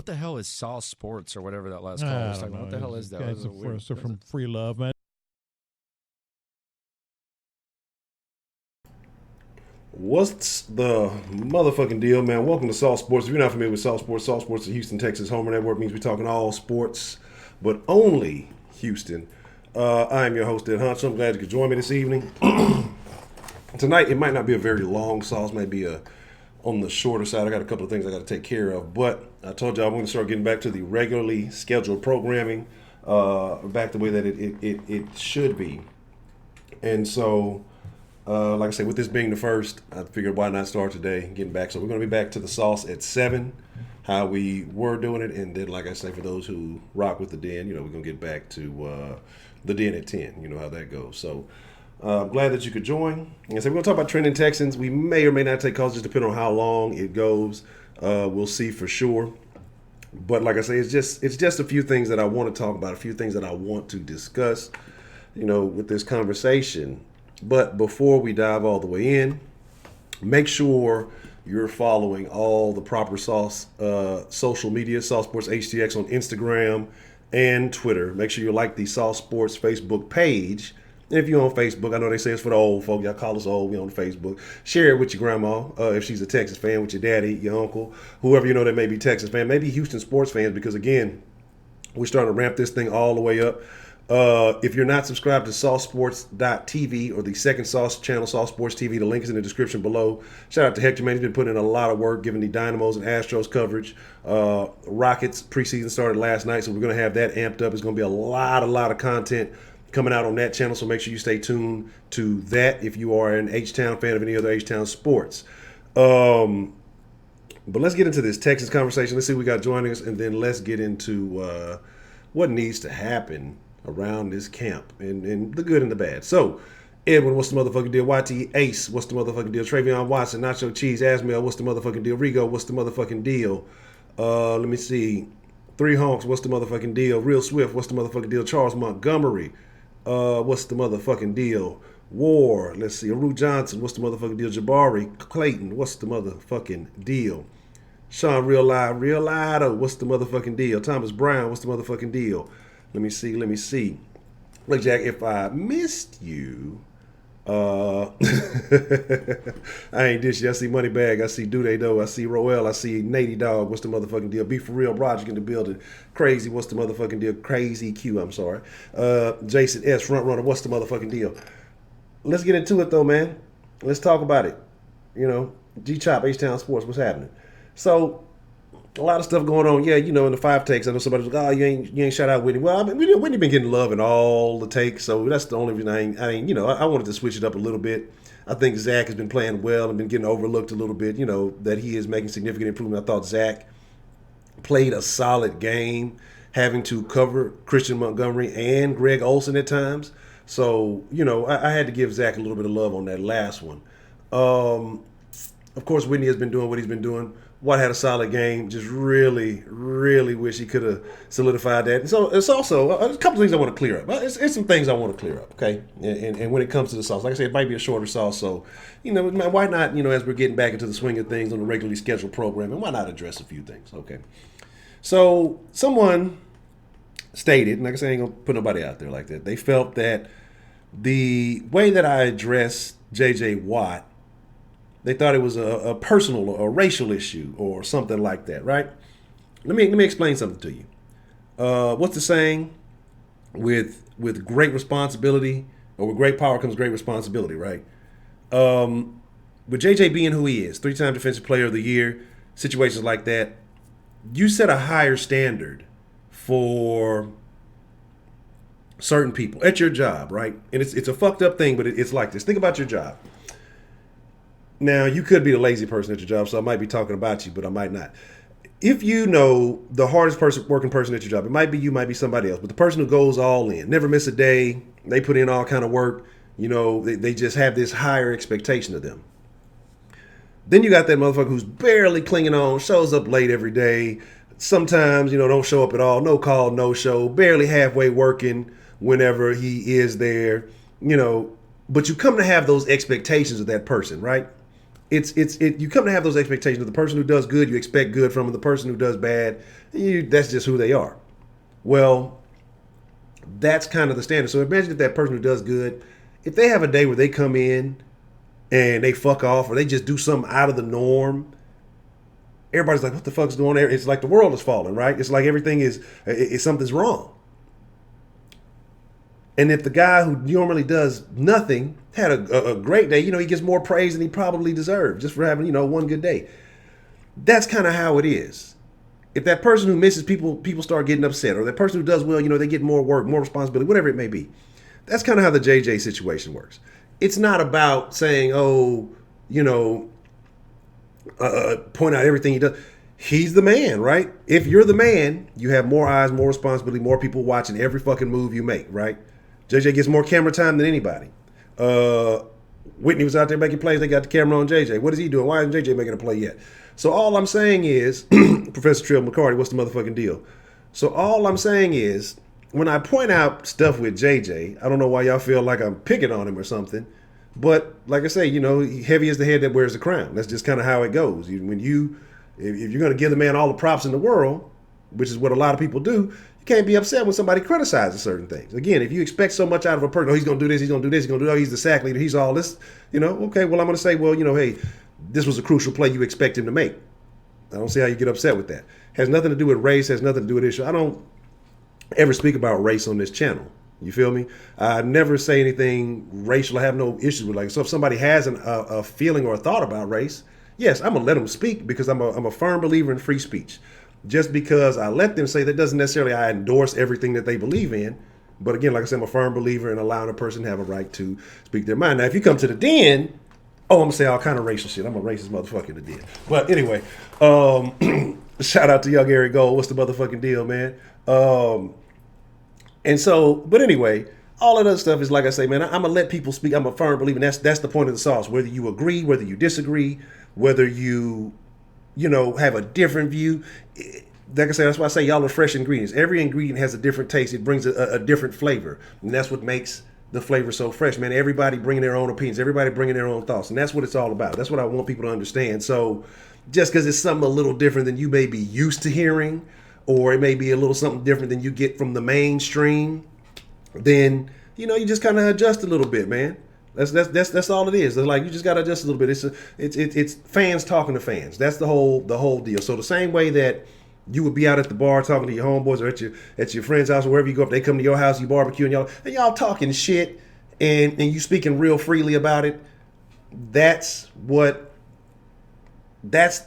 What the hell is Sauce Sports or whatever that last call was talking about? What the hell is that? Guys are from Free Love, man. What's the motherfucking deal, man? Welcome to Sauce Sports. If you're not familiar with Sauce Sports is the Houston Texans Homer Network. It means we're talking all sports, but only Houston. I am your host, Honcho. I'm glad you could join me this evening. Tonight, it might not be a very long sauce, might be on the shorter side. I got a couple of things I got to take care of, but I told you I'm going to start getting back to the regularly scheduled programming, back the way that it should be. And so, like I said, with this being the first, I figured why not start today, getting back. So we're going to be back to the sauce at 7, how we were doing it. And then, like I say, for those who rock with the den, we're going to get back to the den at 10. You know how that goes. So I'm glad that you could join. Like I said, we're going to talk about trending Texans. We may or may not take calls, just depending on how long it goes. We'll see for sure. But like I say, it's just a few things that I want to talk about, a few things that I want to discuss, with this conversation. But before we dive all the way in, make sure you're following all the proper Sauce social media, Sauce Sports HTX on Instagram and Twitter. Make sure you like the Sauce Sports Facebook page. And if you're on Facebook, I know they say it's for the old folk. Y'all call us old. We on Facebook. Share it with your grandma if she's a Texas fan, with your daddy, your uncle, whoever that may be Texas fan, maybe Houston sports fans, because, again, we're starting to ramp this thing all the way up. If you're not subscribed to saucesports.tv or the second Sauce channel, Sauce Sports TV, the link is in the description below. Shout out to Hector, man. He's been putting in a lot of work, giving the Dynamos and Astros coverage. Rockets preseason started last night, so we're going to have that amped up. It's going to be a lot of content coming out on that channel, so make sure you stay tuned to that if you are an H-Town fan of any other H-Town sports. But let's get into this Texas conversation. Let's see who we got joining us, and then let's get into what needs to happen around this camp, and the good and the bad. So, Edwin, what's the motherfucking deal? YT Ace, what's the motherfucking deal? Travion Watson, Nacho Cheese, Asmel, what's the motherfucking deal? Rigo, what's the motherfucking deal? Let me see. 3 Honks, what's the motherfucking deal? Real Swift, what's the motherfucking deal? Charles Montgomery, what's the motherfucking deal? War, let's see. Aru Johnson, what's the motherfucking deal? Jabari Clayton, what's the motherfucking deal? Sean Real Lido, what's the motherfucking deal? Thomas Brown, what's the motherfucking deal? Let me see. Look, Jack, if I missed you, I ain't dish you. I see Moneybag. I see Dude Doe. I see Roel. I see Nady Dog. What's the motherfucking deal? Be for real. Roger in the building. Crazy. What's the motherfucking deal? Crazy Q. I'm sorry. Jason S. Front Runner. What's the motherfucking deal? Let's get into it, though, man. Let's talk about it. G-Chop, H-Town Sports. What's happening? So, a lot of stuff going on. Yeah, in the 5 takes, I know somebody was like, "Oh, you ain't shout out Whitney." Well, I mean, Whitney been getting love in all the takes, so that's the only reason I wanted to switch it up a little bit. I think Zach has been playing well and been getting overlooked a little bit. That he is making significant improvement. I thought Zach played a solid game, having to cover Christian Montgomery and Greg Olsen at times. So I had to give Zach a little bit of love on that last one. Of course, Whitney has been doing what he's been doing. Watt had a solid game. Just really, really wish he could have solidified that. And so it's also a couple of things I want to clear up. It's some things I want to clear up, okay? And when it comes to the sauce, like I said, it might be a shorter sauce. So, why not, as we're getting back into the swing of things on the regularly scheduled program, and why not address a few things, okay? So someone stated, and like I said, I ain't going to put nobody out there like that. They felt that the way that I addressed J.J. Watt, they thought it was a personal or a racial issue or something like that, right? Let me explain something to you. What's the saying? With great responsibility, or with great power comes great responsibility, right? With JJ being who he is, 3-time Defensive Player of the Year, situations like that, you set a higher standard for certain people at your job, right? And it's a fucked up thing, but it's like this. Think about your job. Now, you could be the lazy person at your job, so I might be talking about you, but I might not. If you know the hardest working person at your job, it might be you, might be somebody else, but the person who goes all in, never miss a day, they put in all kind of work, they just have this higher expectation of them. Then you got that motherfucker who's barely clinging on, shows up late every day, sometimes, don't show up at all, no call, no show, barely halfway working whenever he is there, but you come to have those expectations of that person, right? You come to have those expectations of the person who does good, you expect good from them. The person who does bad, that's just who they are. Well, that's kind of the standard. So imagine if that person who does good, if they have a day where they come in and they fuck off or they just do something out of the norm, everybody's like, what the fuck's going on? It's like the world is falling, right? It's like everything is something's wrong. And if the guy who normally does nothing had a great day, he gets more praise than he probably deserved just for having, one good day. That's kind of how it is. If that person who misses people start getting upset, or that person who does well, they get more work, more responsibility, whatever it may be. That's kind of how the JJ situation works. It's not about saying, point out everything he does. He's the man, right? If you're the man, you have more eyes, more responsibility, more people watching every fucking move you make, right? JJ gets more camera time than anybody. Whitney was out there making plays. They got the camera on JJ. What is he doing? Why isn't JJ making a play yet? So all I'm saying is, Professor Trill McCarty, what's the motherfucking deal? So all I'm saying is, when I point out stuff with JJ, I don't know why y'all feel like I'm picking on him or something. But like I say, heavy is the head that wears the crown. That's just kind of how it goes. If you're going to give the man all the props in the world, which is what a lot of people do, you can't be upset when somebody criticizes certain things. Again, if you expect so much out of a person, he's going to do this, he's going to do this, he's going to do that, he's the sack leader, he's all this, okay, well, I'm going to say, hey, this was a crucial play you expect him to make. I don't see how you get upset with that. Has nothing to do with race, has nothing to do with issue. I don't ever speak about race on this channel. You feel me? I never say anything racial. I have no issues with So if somebody has a feeling or a thought about race, yes, I'm gonna let them speak because I'm a firm believer in free speech. Just because I let them say that doesn't necessarily I endorse everything that they believe in. But again, like I said, I'm a firm believer in allowing a person to have a right to speak their mind. Now, if you come to the den, I'm gonna say all kind of racial shit. I'm a racist motherfucker in the den. But anyway, shout out to young Eric Gold. What's the motherfucking deal, man? And so, but anyway, all of that stuff is like I say, man, I'm gonna let people speak. I'm a firm believer. And that's the point of the sauce. Whether you agree, whether you disagree, whether you have a different view. Like I said, that's why I say y'all are fresh ingredients. Every ingredient has a different taste. It brings a different flavor. And that's what makes the flavor so fresh, man. Everybody bringing their own opinions. Everybody bringing their own thoughts. And that's what it's all about. That's what I want people to understand. So just because it's something a little different than you may be used to hearing, or it may be a little something different than you get from the mainstream, then, you just kind of adjust a little bit, man. That's all it is. It's like you just got to adjust a little bit. It's fans talking to fans. That's the whole deal. So the same way that you would be out at the bar talking to your homeboys or at your friend's house or wherever you go, if they come to your house, you barbecue and y'all talking shit and you speaking real freely about it. That's the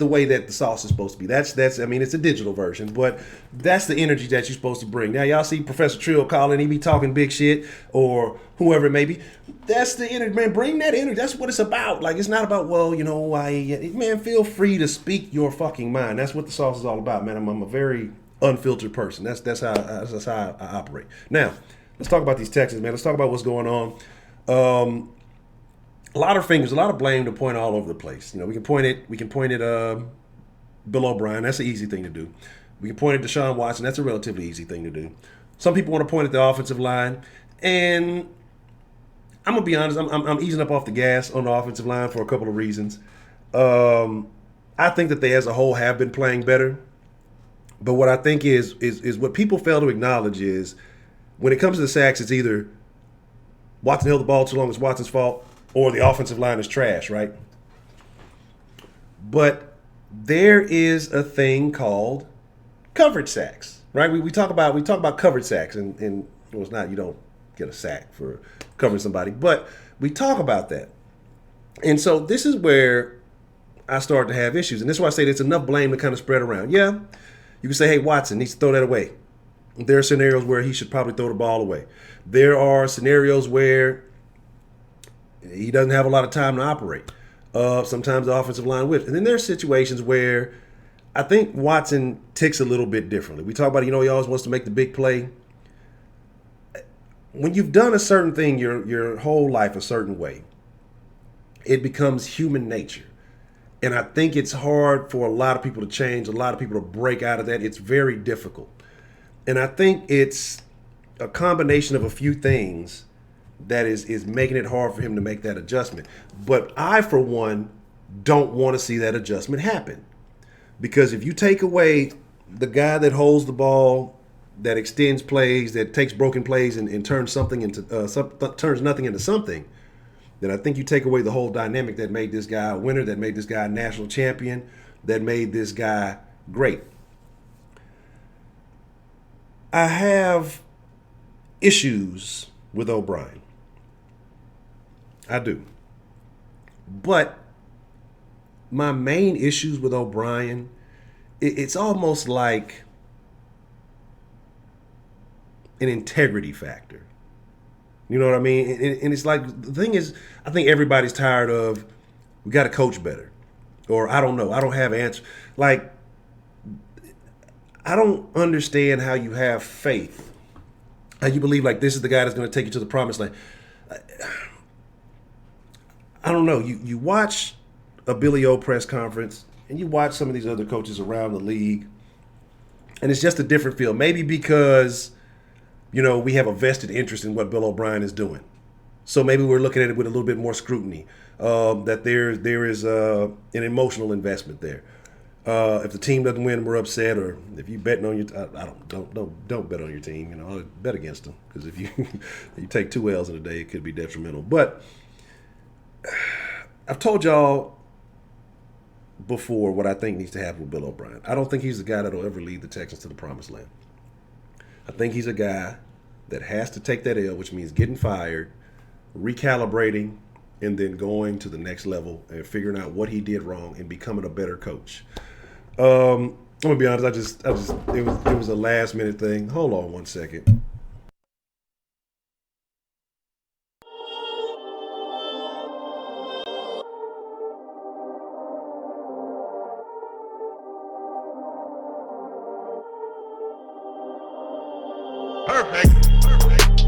way that the sauce is supposed to be. That's it's a digital version, but that's the energy that you're supposed to bring. Now, y'all see Professor Trill calling, he be talking big shit, or whoever it may be. That's the energy, man. Bring that energy. That's what it's about. Like, it's not about, man, feel free to speak your fucking mind. That's what the sauce is all about, man. I'm a very unfiltered person. That's how I operate. Now, let's talk about these Texans, man. Let's talk about what's going on. A lot of fingers, a lot of blame to point all over the place. We can point it Bill O'Brien. That's an easy thing to do. We can point it to Deshaun Watson. That's a relatively easy thing to do. Some people want to point at the offensive line, and I'm gonna be honest. I'm easing up off the gas on the offensive line for a couple of reasons. I think that they, as a whole, have been playing better. But what I think is what people fail to acknowledge is when it comes to the sacks, it's either Watson held the ball too long, it's Watson's fault, or the offensive line is trash, right? But there is a thing called coverage sacks, right? We talk about coverage sacks, and it's not, you don't get a sack for covering somebody, but we talk about that. And so this is where I start to have issues, and this is why I say there's enough blame to kind of spread around. Yeah, you can say, hey, Watson needs to throw that away. There are scenarios where he should probably throw the ball away. There are scenarios where he doesn't have a lot of time to operate. Sometimes the offensive line whips. And then there's situations where I think Watson ticks a little bit differently. We talk about, he always wants to make the big play. When you've done a certain thing your whole life a certain way, it becomes human nature. And I think it's hard for a lot of people to change, a lot of people to break out of that. It's very difficult. And I think it's a combination of a few things that is making it hard for him to make that adjustment. But I, for one, don't want to see that adjustment happen. Because if you take away the guy that holds the ball, that extends plays, that takes broken plays and turns something into turns nothing into something, then I think you take away the whole dynamic that made this guy a winner, that made this guy a national champion, that made this guy great. I have issues with O'Brien. I do. But my main issues with O'Brien, it's almost like an integrity factor. You know what I mean? And it's like, the thing is, I think everybody's tired of, we got to coach better. Or I don't know, I don't have answers. Like, I don't understand how you have faith, how you believe like this is the guy that's going to take you to the promised land. I don't know. You watch a Billy O press conference and you watch some of these other coaches around the league, and it's just a different feel. Maybe because, we have a vested interest in what Bill O'Brien is doing. So maybe we're looking at it with a little bit more scrutiny, that there is an emotional investment there. If the team doesn't win, we're upset. Or if you betting on your, don't bet on your team. Bet against them, because if you you take 2 L's in a day, it could be detrimental. But I've told y'all before what I think needs to happen with Bill O'Brien. I don't think he's the guy that'll ever lead the Texans to the promised land. I think he's a guy that has to take that L, which means getting fired, recalibrating, and then going to the next level and figuring out what he did wrong and becoming a better coach. I'm gonna be honest. It was a last minute thing. Hold on one second. Perfect. Perfect.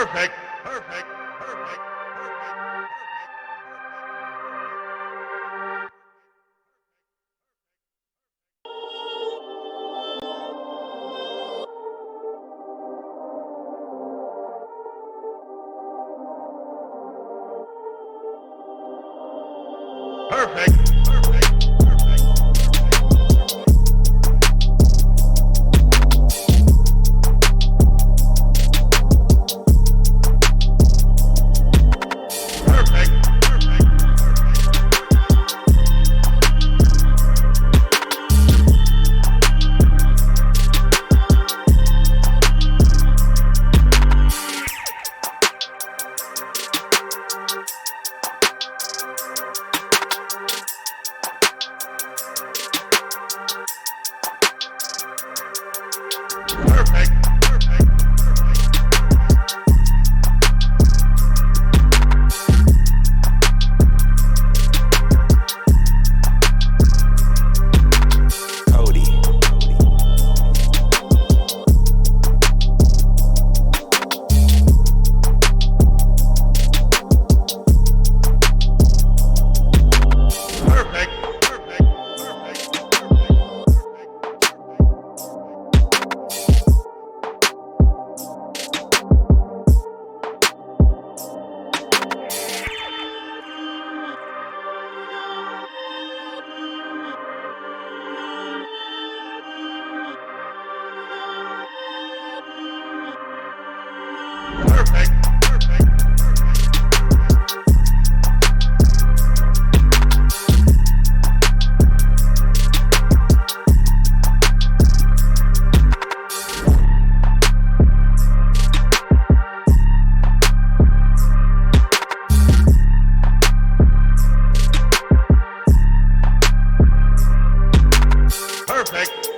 Perfect. Perfect.